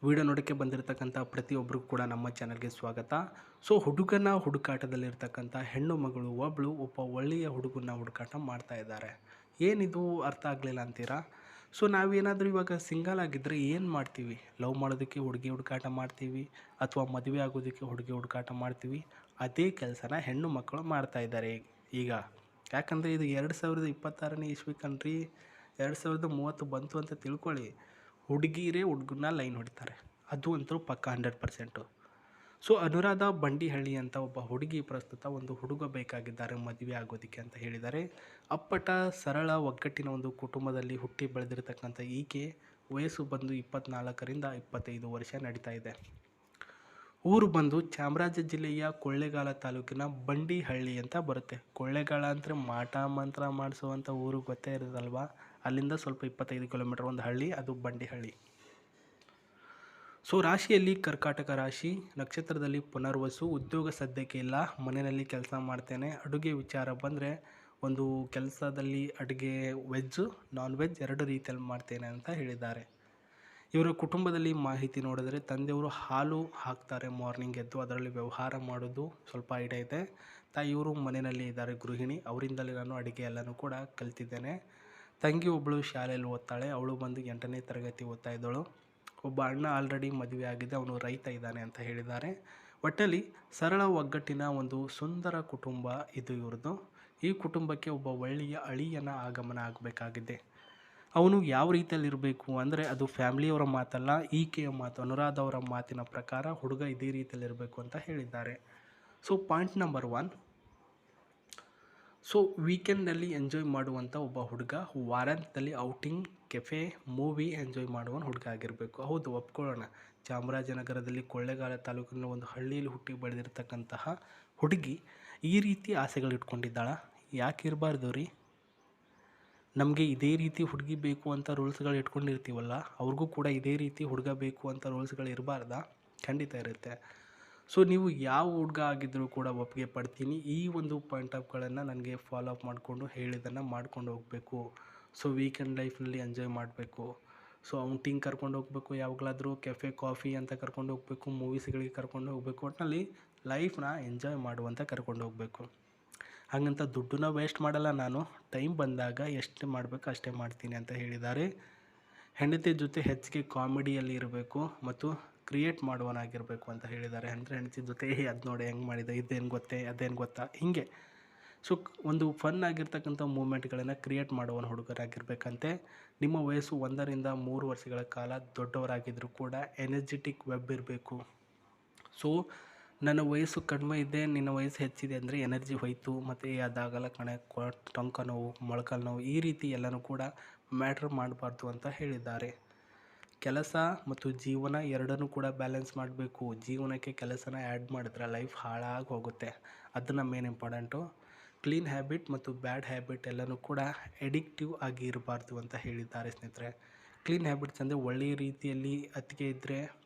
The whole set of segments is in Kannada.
ವಿಡಿಯೋ ನೋಡೋಕ್ಕೆ ಬಂದಿರತಕ್ಕಂಥ ಪ್ರತಿಯೊಬ್ಬರಿಗೂ ಕೂಡ ನಮ್ಮ ಚಾನಲ್ಗೆ ಸ್ವಾಗತ. ಸೊ ಹುಡುಗನ ಹುಡುಕಾಟದಲ್ಲಿರ್ತಕ್ಕಂಥ ಹೆಣ್ಣು ಮಗಳು ಒಬ್ಬ ಒಳ್ಳೆಯ ಹುಡುಗನ ಹುಡುಕಾಟ ಮಾಡ್ತಾ ಇದ್ದಾರೆ. ಏನಿದು ಅರ್ಥ ಆಗಲಿಲ್ಲ ಅಂತೀರಾ? ಸೊ ನಾವೇನಾದರೂ ಇವಾಗ ಸಿಂಗಲ್ ಆಗಿದ್ದರೆ ಏನು ಮಾಡ್ತೀವಿ? ಲವ್ ಮಾಡೋದಕ್ಕೆ ಹುಡುಗಿ ಹುಡುಕಾಟ ಮಾಡ್ತೀವಿ ಅಥವಾ ಮದುವೆ ಆಗೋದಕ್ಕೆ ಹುಡುಗಿ ಹುಡುಕಾಟ ಮಾಡ್ತೀವಿ. ಅದೇ ಕೆಲಸನ ಹೆಣ್ಣು ಮಕ್ಕಳು ಮಾಡ್ತಾ ಇದ್ದಾರೆ ಈಗ. ಯಾಕಂದರೆ ಇದು 2026ನೇ ಇಸ್ವಿ ಕಣ್ರಿ. 2030 ಬಂತು ಅಂತ ತಿಳ್ಕೊಳ್ಳಿ, ಹುಡುಗಿರೇ ಹುಡುಗನ ಲೈನ್ ಹೊಡಿತಾರೆ. ಅದು ಅಂತೂ ಪಕ್ಕ 100%. ಸೊ ಅನುರಾಧ ಬಂಡಿಹಳ್ಳಿ ಅಂತ ಒಬ್ಬ ಹುಡುಗಿ ಪ್ರಸ್ತುತ ಒಂದು ಹುಡುಗ ಬೇಕಾಗಿದ್ದಾರೆ ಮದುವೆ ಆಗೋದಕ್ಕೆ ಅಂತ ಹೇಳಿದ್ದಾರೆ. ಅಪ್ಪಟ ಸರಳ ಒಗ್ಗಟ್ಟಿನ ಒಂದು ಕುಟುಂಬದಲ್ಲಿ ಹುಟ್ಟಿ ಬೆಳೆದಿರತಕ್ಕಂಥ ಈಕೆ ವಯಸ್ಸು ಬಂದು 24ರಿಂದ 25 ವರ್ಷ ನಡೀತಾ ಇದೆ. ಊರು ಬಂದು ಚಾಮರಾಜ ಜಿಲ್ಲೆಯ ಕೊಳ್ಳೇಗಾಲ ತಾಲೂಕಿನ ಬಂಡಿಹಳ್ಳಿ ಅಂತ ಬರುತ್ತೆ. ಕೊಳ್ಳೇಗಾಲ ಅಂದರೆ ಮಾಟ ಮಂತ್ರ ಮಾಡಿಸುವಂಥ ಊರು ಗೊತ್ತೇ ಇರೋದಲ್ವಾ. ಅಲ್ಲಿಂದ ಸ್ವಲ್ಪ 25 ಕಿಲೋಮೀಟರ್ ಒಂದು ಹಳ್ಳಿ, ಅದು ಬಂಡಿಹಳ್ಳಿ. ಸೊ ರಾಶಿಯಲ್ಲಿ ಕರ್ಕಾಟಕ ರಾಶಿ, ನಕ್ಷತ್ರದಲ್ಲಿ ಪುನರ್ವಸು. ಉದ್ಯೋಗ ಸದ್ಯಕ್ಕೆ ಇಲ್ಲ, ಮನೆಯಲ್ಲಿ ಕೆಲಸ ಮಾಡ್ತೇನೆ. ಅಡುಗೆ ವಿಚಾರ ಬಂದರೆ ಒಂದು ಕೆಲಸದಲ್ಲಿ ಅಡುಗೆ ವೆಜ್ಜು ನಾನ್ ವೆಜ್ 2 ರೀತಿಯಲ್ಲಿ ಮಾಡ್ತೇನೆ ಅಂತ ಹೇಳಿದ್ದಾರೆ. ಇವರ ಕುಟುಂಬದಲ್ಲಿ ಮಾಹಿತಿ ನೋಡಿದರೆ ತಂದೆಯವರು ಹಾಲು ಹಾಕ್ತಾರೆ ಮಾರ್ನಿಂಗ್ ಎದ್ದು, ಅದರಲ್ಲಿ ವ್ಯವಹಾರ ಮಾಡೋದು ಸ್ವಲ್ಪ ಐಡಿಯಾ ಇದೆ. ತಾಯಿಯವರು ಮನೆಯಲ್ಲಿ ಇದ್ದಾರೆ, ಗೃಹಿಣಿ. ಅವರಿಂದಲೇ ನಾನು ಅಡುಗೆ ಎಲ್ಲನೂ ಕೂಡ ಕಲ್ತಿದ್ದೇನೆ. ತಂಗಿ ಒಬ್ಬಳು ಶಾಲೆಯಲ್ಲಿ ಓದ್ತಾಳೆ, ಅವಳು ಬಂದು 8ನೇ ತರಗತಿ ಓದ್ತಾ ಇದ್ದಳು. ಒಬ್ಬ ಅಣ್ಣ ಆಲ್ರೆಡಿ ಮದುವೆ ಆಗಿದೆ, ಅವನು ರೈತ ಇದ್ದಾನೆ ಅಂತ ಹೇಳಿದ್ದಾರೆ. ಒಟ್ಟಲ್ಲಿ ಸರಳ ಒಗ್ಗಟ್ಟಿನ ಒಂದು ಸುಂದರ ಕುಟುಂಬ ಇದು ಇವ್ರದ್ದು. ಈ ಕುಟುಂಬಕ್ಕೆ ಒಬ್ಬ ಒಳ್ಳೆಯ ಅಳಿಯನ ಆಗಮನ ಆಗಬೇಕಾಗಿದೆ. ಅವನು ಯಾವ ರೀತಿಯಲ್ಲಿರಬೇಕು ಅಂದರೆ ಅದು ಫ್ಯಾಮಿಲಿಯವರ ಮಾತಲ್ಲ, ಈಕೆಯ ಮಾತು, ಅನುರಾಧ ಅವರ ಮಾತಿನ ಪ್ರಕಾರ ಹುಡುಗ ಇದೇ ರೀತಿಯಲ್ಲಿರಬೇಕು ಅಂತ ಹೇಳಿದ್ದಾರೆ. ಸೊ ಪಾಯಿಂಟ್ ನಂಬರ್ 1, ಸೊ ವೀಕೆಂಡ್ನಲ್ಲಿ ಎಂಜಾಯ್ ಮಾಡುವಂಥ ಒಬ್ಬ ಹುಡುಗ, ವಾರಾಂತ್ಯದಲ್ಲಿ ಔಟಿಂಗ್, ಕೆಫೆ, ಮೂವಿ ಎಂಜಾಯ್ ಮಾಡುವ ಹುಡುಗ ಆಗಿರಬೇಕು. ಹೌದು, ಒಪ್ಕೊಳ್ಳೋಣ. ಚಾಮರಾಜನಗರದಲ್ಲಿ ಕೊಳ್ಳೇಗಾಲ ತಾಲೂಕಿನ ಒಂದು ಹಳ್ಳಿಯಲ್ಲಿ ಹುಟ್ಟಿ ಬೆಳೆದಿರ್ತಕ್ಕಂತಹ ಹುಡುಗಿ ಈ ರೀತಿ ಆಸೆಗಳು ಇಟ್ಕೊಂಡಿದ್ದಾಳ. ಯಾಕೆ ಇರಬಾರ್ದು ರೀ? ನಮಗೆ ಇದೇ ರೀತಿ ಹುಡುಗಿ ಬೇಕು ಅಂತ ರೂಲ್ಸ್ಗಳು ಇಟ್ಕೊಂಡಿರ್ತೀವಲ್ಲ, ಅವ್ರಿಗೂ ಕೂಡ ಇದೇ ರೀತಿ ಹುಡುಗ ಬೇಕು ಅಂತ ರೂಲ್ಸ್ಗಳು ಇರಬಾರ್ದಾ? ಖಂಡಿತ ಇರುತ್ತೆ. ಸೊ ನೀವು ಯಾವ ಹುಡುಗ ಆಗಿದ್ದರೂ ಕೂಡ ಒಪ್ಪಿಗೆ ಪಡ್ತೀನಿ. ಈ ಒಂದು ಪಾಯಿಂಟ್ ಆಫ್ಗಳನ್ನು ನನಗೆ ಫಾಲೋ ಅಪ್ ಮಾಡಿಕೊಂಡು ಹೇಳಿದ್ದನ್ನು ಮಾಡ್ಕೊಂಡು ಹೋಗಬೇಕು. ಸೊ ವೀಕೆಂಡ್ ಲೈಫ್ನಲ್ಲಿ ಎಂಜಾಯ್ ಮಾಡಬೇಕು. ಸೊ ಔಟಿಂಗ್ ಕರ್ಕೊಂಡು ಹೋಗಬೇಕು, ಯಾವಾಗಲಾದರೂ ಕೆಫೆ ಕಾಫಿ ಅಂತ ಕರ್ಕೊಂಡು ಹೋಗಬೇಕು, ಮೂವೀಸ್ಗಳಿಗೆ ಕರ್ಕೊಂಡು ಹೋಗಬೇಕು. ಒಟ್ಟಿನಲ್ಲಿ ಲೈಫ್ನ ಎಂಜಾಯ್ ಮಾಡುವಂತ ಕರ್ಕೊಂಡು ಹೋಗಬೇಕು. ಹಾಗಂತ ದುಡ್ಡನ್ನ ವೇಸ್ಟ್ ಮಾಡಲ್ಲ ನಾನು. ಟೈಮ್ ಬಂದಾಗ ಎಷ್ಟು ಮಾಡಬೇಕು ಅಷ್ಟೇ ಮಾಡ್ತೀನಿ ಅಂತ ಹೇಳಿದ್ದಾರೆ. ಹೆಂಡತಿ ಜೊತೆ ಹೆಚ್ಚಿಗೆ ಕಾಮಿಡಿಯಲ್ಲಿ ಇರಬೇಕು ಮತ್ತು ಕ್ರಿಯೇಟ್ ಮಾಡುವನಾಗಿರಬೇಕು ಅಂತ ಹೇಳಿದ್ದಾರೆ. ಅಂದರೆ ಹೆಂಡತಿ ಜೊತೆ ಅದು ನೋಡಿ ಹೆಂಗೆ ಮಾಡಿದೆ, ಇದೇನು ಗೊತ್ತೇ, ಅದೇನು ಗೊತ್ತಾ, ಹೀಗೆ. ಸೊ ಒಂದು ಫನ್ ಆಗಿರ್ತಕ್ಕಂಥ ಮೂಮೆಂಟ್ಗಳನ್ನು ಕ್ರಿಯೇಟ್ ಮಾಡುವ ಹುಡುಗರಾಗಿರ್ಬೇಕಂತೆ. ನಿಮ್ಮ ವಯಸ್ಸು 1ರಿಂದ 3 ವರ್ಷಗಳ ಕಾಲ ದೊಡ್ಡವರಾಗಿದ್ದರೂ ಕೂಡ ಎನರ್ಜೆಟಿಕ್ ವೆಬ್ ಇರಬೇಕು. ಸೊ ನನ್ನ ವಯಸ್ಸು ಕಡಿಮೆ ಇದೆ, ನಿನ್ನ ವಯಸ್ಸು ಹೆಚ್ಚಿದೆ ಅಂದರೆ ಎನರ್ಜಿ ಹೋಯ್ತು ಮತ್ತು ಅದಾಗಲ್ಲ ಕಣೆ, ಟೊಂಕ ನೋವು, ಮೊಳಕಾಲು ನೋವು, ಈ ರೀತಿ ಎಲ್ಲನೂ ಕೂಡ ಮ್ಯಾಟ್ರ್ ಮಾಡಬಾರ್ದು ಅಂತ ಹೇಳಿದ್ದಾರೆ. ಕೆಲಸ ಮತ್ತು ಜೀವನ ಎರಡನ್ನೂ ಕೂಡ ಬ್ಯಾಲೆನ್ಸ್ ಮಾಡಬೇಕು. ಜೀವನಕ್ಕೆ ಕೆಲಸನ ಆ್ಯಡ್ ಮಾಡಿದ್ರೆ ಲೈಫ್ ಹಾಳಾಗಿ ಹೋಗುತ್ತೆ. ಅದನ್ನು ಮೇನ್ ಇಂಪಾರ್ಟೆಂಟು. ಕ್ಲೀನ್ ಹ್ಯಾಬಿಟ್ ಮತ್ತು ಬ್ಯಾಡ್ ಹ್ಯಾಬಿಟ್ ಎಲ್ಲನೂ ಕೂಡ ಎಡಿಕ್ಟಿವ್ ಆಗಿ ಇರಬಾರ್ದು ಅಂತ ಹೇಳಿದ್ದಾರೆ ಸ್ನೇಹಿತರೆ. ಕ್ಲೀನ್ ಹ್ಯಾಬಿಟ್ಸ್ ಅಂದರೆ ಒಳ್ಳೆಯ ರೀತಿಯಲ್ಲಿ ಅತಿಗೆ ಇದ್ದರೆ,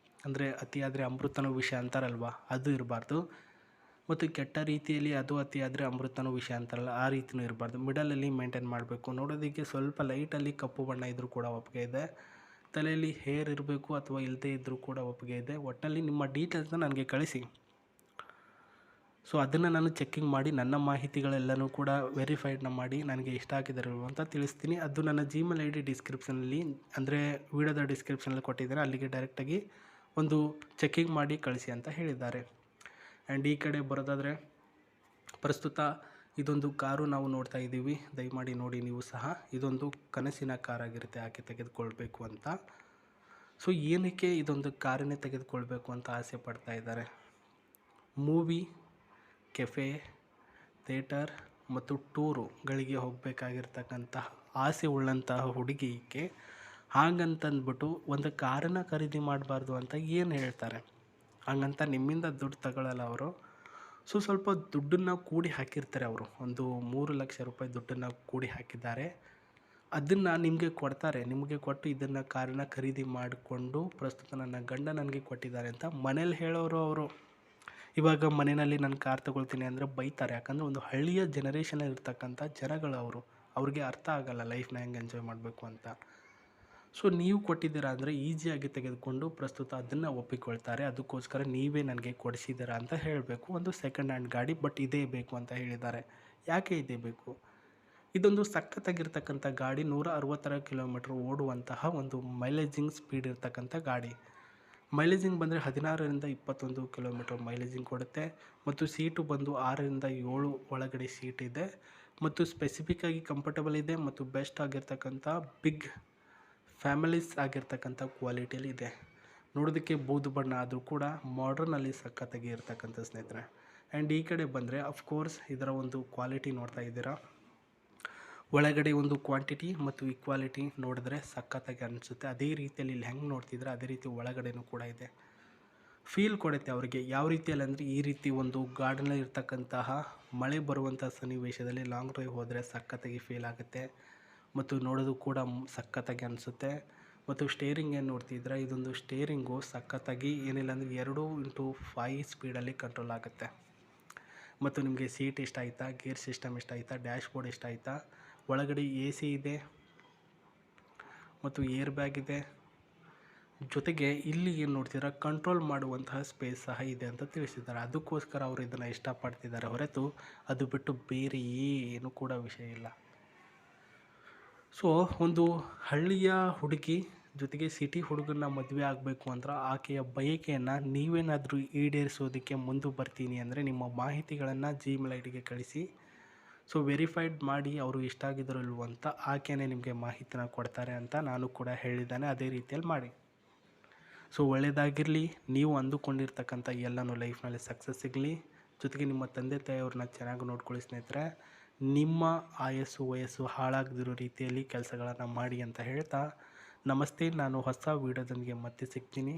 ಅಂದರೆ ಅತಿಯಾದರೆ ಅಮೃತನೂ ವಿಷ ಅಂತಾರಲ್ವ, ಅದು ಇರಬಾರ್ದು. ಮತ್ತು ಕೆಟ್ಟ ರೀತಿಯಲ್ಲಿ ಅದು ಅತಿಯಾದರೆ ಅಮೃತನೂ ವಿಷ ಅಂತಾರಲ್ಲ, ಆ ರೀತಿಯೂ ಇರಬಾರ್ದು. ಮಿಡಲಲ್ಲಿ ಮೇಂಟೈನ್ ಮಾಡಬೇಕು. ನೋಡೋದಕ್ಕೆ ಸ್ವಲ್ಪ ಲೈಟಲ್ಲಿ ಕಪ್ಪು ಬಣ್ಣ ಇದ್ದರೂ ಕೂಡ ಒಪ್ಪಿಗೆ ಇದೆ. ತಲೆಯಲ್ಲಿ ಹೇರ್ ಇರಬೇಕು ಅಥವಾ ಇಲ್ಲದೇ ಇದ್ದರೂ ಕೂಡ ಒಪ್ಪಿಗೆ ಇದೆ. ಒಟ್ಟಿನಲ್ಲಿ ನಿಮ್ಮ ಡೀಟೇಲ್ಸ್ನ ನನಗೆ ಕಳಿಸಿ. ಸೊ ಅದನ್ನು ನಾನು ಚೆಕ್ಕಿಂಗ್ ಮಾಡಿ ನನ್ನ ಮಾಹಿತಿಗಳೆಲ್ಲನೂ ಕೂಡ ವೆರಿಫೈಡ್ನ ಮಾಡಿ ನನಗೆ ಇಷ್ಟ ಆಗಿದ್ದಾರೆ ಅಂತ ತಿಳಿಸ್ತೀನಿ. ಅದು ನನ್ನ ಜಿಮೇಲ್ ID ಡಿಸ್ಕ್ರಿಪ್ಷನಲ್ಲಿ, ಅಂದರೆ ವಿಡಿಯೋದ ಡಿಸ್ಕ್ರಿಪ್ಷನಲ್ಲಿ ಕೊಟ್ಟಿದ್ದಾರೆ, ಅಲ್ಲಿಗೆ ಡೈರೆಕ್ಟಾಗಿ ಒಂದು ಚೆಕ್ಕಿಂಗ್ ಮಾಡಿ ಕಳಿಸಿ ಅಂತ ಹೇಳಿದ್ದಾರೆ. ಆ್ಯಂಡ್ ಈ ಕಡೆ ಬರೋದಾದರೆ ಪ್ರಸ್ತುತ ಇದೊಂದು ಕಾರು ನಾವು ನೋಡ್ತಾ ಇದ್ದೀವಿ, ದಯಮಾಡಿ ನೋಡಿ ನೀವು ಸಹ. ಇದೊಂದು ಕನಸಿನ ಕಾರಾಗಿರುತ್ತೆ ಆಕೆ ತೆಗೆದುಕೊಳ್ಬೇಕು ಅಂತ. ಸೊ ಏನಕ್ಕೆ ಇದೊಂದು ಕಾರನ್ನೇ ತೆಗೆದುಕೊಳ್ಬೇಕು ಅಂತ ಆಸೆ ಪಡ್ತಾ ಇದ್ದಾರೆ? ಮೂವಿ, ಕೆಫೆ, ಥಿಯೇಟರ್ ಮತ್ತು ಟೂರುಗಳಿಗೆ ಹೋಗಬೇಕಾಗಿರ್ತಕ್ಕಂತಹ ಆಸೆ ಉಳ್ಳಂತಹ ಹುಡುಗಿಗೆ ಹಾಗಂತಂದ್ಬಿಟ್ಟು ಒಂದು ಕಾರನ್ನು ಖರೀದಿ ಮಾಡಬಾರ್ದು ಅಂತ ಏನು ಹೇಳ್ತಾರೆ? ಹಾಗಂತ ನಿಮ್ಮಿಂದ ದುಡ್ಡು ತಗೊಳ್ಳಲ್ಲ ಅವರು. ಸೊ ಸ್ವಲ್ಪ ದುಡ್ಡನ್ನು ಕೂಡಿ ಹಾಕಿರ್ತಾರೆ ಅವರು. ಒಂದು 3 ಲಕ್ಷ ರೂಪಾಯಿ ದುಡ್ಡನ್ನು ಕೂಡಿ ಹಾಕಿದ್ದಾರೆ. ಅದನ್ನು ನಿಮಗೆ ಕೊಡ್ತಾರೆ. ನಿಮಗೆ ಕೊಟ್ಟು ಇದನ್ನು ಕಾರನ್ನು ಖರೀದಿ ಮಾಡಿಕೊಂಡು ಪ್ರಸ್ತುತ ನನ್ನ ಗಂಡ ನನಗೆ ಕೊಟ್ಟಿದ್ದಾರೆ ಅಂತ ಮನೇಲಿ ಹೇಳೋರು ಅವರು. ಇವಾಗ ಮನೆಯಲ್ಲಿ ನಾನು ಕಾರ್ ತೊಗೊಳ್ತೀನಿ ಅಂದರೆ ಬೈತಾರೆ. ಯಾಕಂದರೆ ಒಂದು ಹಳ್ಳಿಯ ಜನರೇಷನಲ್ಲಿ ಇರ್ತಕ್ಕಂಥ ಜನಗಳು ಅವರು. ಅವ್ರಿಗೆ ಅರ್ಥ ಆಗಲ್ಲ ಲೈಫ್ನ ಹೆಂಗೆ ಎಂಜಾಯ್ ಮಾಡಬೇಕು ಅಂತ. ಸೊ ನೀವು ಕೊಟ್ಟಿದ್ದೀರಾ ಅಂದರೆ ಈಸಿಯಾಗಿ ತೆಗೆದುಕೊಂಡು ಪ್ರಸ್ತುತ ಅದನ್ನು ಒಪ್ಪಿಕೊಳ್ತಾರೆ. ಅದಕ್ಕೋಸ್ಕರ ನೀವೇ ನನಗೆ ಕೊಡಿಸಿದ್ದೀರಾ ಅಂತ ಹೇಳಬೇಕು. ಒಂದು ಸೆಕೆಂಡ್ ಹ್ಯಾಂಡ್ ಗಾಡಿ, ಬಟ್ ಇದೇ ಬೇಕು ಅಂತ ಹೇಳಿದ್ದಾರೆ. ಯಾಕೆ ಇದೇ ಬೇಕು? ಇದೊಂದು ಸಖತ್ತಾಗಿರ್ತಕ್ಕಂಥ ಗಾಡಿ. 160 ಕಿಲೋಮೀಟ್ರ್ ಓಡುವಂತಹ ಒಂದು ಮೈಲೇಜಿಂಗ್ ಸ್ಪೀಡ್ ಇರ್ತಕ್ಕಂಥ ಗಾಡಿ. ಮೈಲೇಜಿಂಗ್ ಬಂದರೆ 16ರಿಂದ 21 ಕಿಲೋಮೀಟರ್ ಮೈಲೇಜಿಂಗ್ ಕೊಡುತ್ತೆ. ಮತ್ತು ಸೀಟು ಬಂದು 6ರಿಂದ 7 ಒಳಗಡೆ ಸೀಟ್ ಇದೆ. ಮತ್ತು ಸ್ಪೆಸಿಫಿಕ್ಕಾಗಿ ಕಂಫರ್ಟಬಲ್ ಇದೆ ಮತ್ತು ಬೆಸ್ಟ್ ಆಗಿರ್ತಕ್ಕಂಥ ಬಿಗ್ ಫ್ಯಾಮಿಲೀಸ್ ಆಗಿರ್ತಕ್ಕಂಥ ಕ್ವಾಲಿಟಿಯಲ್ಲಿ ಇದೆ. ನೋಡೋದಕ್ಕೆ ಬೂದು ಬಣ್ಣ ಆದರೂ ಕೂಡ ಮಾಡ್ರನ್ನಲ್ಲಿ ಸಖತ್ತಾಗಿ ಇರ್ತಕ್ಕಂಥ ಸ್ನೇಹಿತರೆ. ಆ್ಯಂಡ್ ಈ ಕಡೆ ಬಂದರೆ ಅಫ್ಕೋರ್ಸ್ ಇದರ ಒಂದು ಕ್ವಾಲಿಟಿ ನೋಡ್ತಾ ಇದ್ದೀರಾ. ಒಳಗಡೆ ಒಂದು ಕ್ವಾಂಟಿಟಿ ಮತ್ತು ಈಕ್ವಾಲಿಟಿ ನೋಡಿದ್ರೆ ಸಖತ್ತಾಗಿ ಅನಿಸುತ್ತೆ. ಅದೇ ರೀತಿಯಲ್ಲಿ ಇಲ್ಲಿ ಹೆಂಗೆ ನೋಡ್ತಿದ್ರೆ ಅದೇ ರೀತಿ ಒಳಗಡೆನೂ ಕೂಡ ಇದೆ. ಫೀಲ್ ಕೊಡುತ್ತೆ ಅವರಿಗೆ. ಯಾವ ರೀತಿಯಲ್ಲಿ ಅಂದರೆ ಈ ರೀತಿ ಒಂದು ಗಾರ್ಡನಲ್ಲಿ ಇರ್ತಕ್ಕಂತಹ ಮಳೆ ಬರುವಂಥ ಸನ್ನಿವೇಶದಲ್ಲಿ ಲಾಂಗ್ ಡ್ರೈವ್ ಹೋದರೆ ಸಖತ್ತಾಗಿ ಫೀಲ್ ಆಗುತ್ತೆ ಮತ್ತು ನೋಡೋದು ಕೂಡ ಸಖತ್ತಾಗಿ ಅನಿಸುತ್ತೆ. ಮತ್ತು ಸ್ಟೇರಿಂಗ್ ಏನು ನೋಡ್ತಿದ್ರೆ ಇದೊಂದು ಸ್ಟೇರಿಂಗು ಸಖತ್ತಾಗಿ ಏನಿಲ್ಲ ಅಂದರೆ 2x5 ಸ್ಪೀಡಲ್ಲಿ ಕಂಟ್ರೋಲ್ ಆಗುತ್ತೆ. ಮತ್ತು ನಿಮಗೆ ಸೀಟ್ ಇಷ್ಟ ಆಯಿತಾ, ಗೇರ್ ಸಿಸ್ಟಮ್ ಇಷ್ಟ ಆಯಿತಾ, ಡ್ಯಾಶ್ ಬೋರ್ಡ್ ಇಷ್ಟ ಆಯಿತಾ, ಒಳಗಡೆ AC ಇದೆ ಮತ್ತು ಏರ್ ಬ್ಯಾಗ್ ಇದೆ. ಜೊತೆಗೆ ಇಲ್ಲಿ ಏನು ನೋಡ್ತಿದ್ರೆ ಕಂಟ್ರೋಲ್ ಮಾಡುವಂತಹ ಸ್ಪೇಸ್ ಸಹ ಇದೆ ಅಂತ ತಿಳಿಸಿದ್ದಾರೆ. ಅದಕ್ಕೋಸ್ಕರ ಅವರು ಇದನ್ನು ಇಷ್ಟಪಡ್ತಿದ್ದಾರೆ ಹೊರತು ಅದು ಬಿಟ್ಟು ಬೇರೆ ಏನು ಕೂಡ ವಿಷಯ ಇಲ್ಲ. ಸೊ ಒಂದು ಹಳ್ಳಿಯ ಹುಡುಗಿ ಜೊತೆಗೆ ಸಿಟಿ ಹುಡುಗನ ಮದುವೆ ಆಗಬೇಕು ಅಂದ್ರೆ ಆಕೆಯ ಬಯಕೆಯನ್ನು ನೀವೇನಾದರೂ ಈಡೇರಿಸೋದಕ್ಕೆ ಮುಂದೆ ಬರ್ತೀನಿ ಅಂದರೆ ನಿಮ್ಮ ಮಾಹಿತಿಗಳನ್ನು Gmail ID ಕಳಿಸಿ. ಸೊ ವೆರಿಫೈಡ್ ಮಾಡಿ ಅವರು ಇಷ್ಟ ಆಗಿದ್ರು ಇಲ್ವೋ ಅಂತ ಆಕೆಯೇ ನಿಮಗೆ ಮಾಹಿತಿನ ಕೊಡ್ತಾರೆ ಅಂತ ನಾನು ಕೂಡ ಹೇಳಿದ್ದಾನೆ. ಅದೇ ರೀತಿಯಲ್ಲಿ ಮಾಡಿ. ಸೊ ಒಳ್ಳೆಯದಾಗಿರಲಿ. ನೀವು ಅಂದುಕೊಂಡಿರ್ತಕ್ಕಂಥ ಎಲ್ಲನೂ ಲೈಫ್ನಲ್ಲಿ ಸಕ್ಸಸ್ ಸಿಗಲಿ. ಜೊತೆಗೆ ನಿಮ್ಮ ತಂದೆ ತಾಯಿಯವ್ರನ್ನ ಚೆನ್ನಾಗಿ ನೋಡ್ಕೊಳ್ಳಿ ಸ್ನೇಹಿತರೆ. ನಿಮ್ಮ ಆಯಸ್ಸು ವಯಸ್ಸು ಹಾಳಾಗದಿರೋ ರೀತಿಯಲ್ಲಿ ಕೆಲಸಗಳನ್ನು ಮಾಡಿ ಅಂತ ಹೇಳ್ತಾ ನಮಸ್ತೆ. ನಾನು ಹೊಸ ವೀಡಿಯೋದೊಂದಿಗೆ ಮತ್ತೆ ಸಿಗ್ತೀನಿ.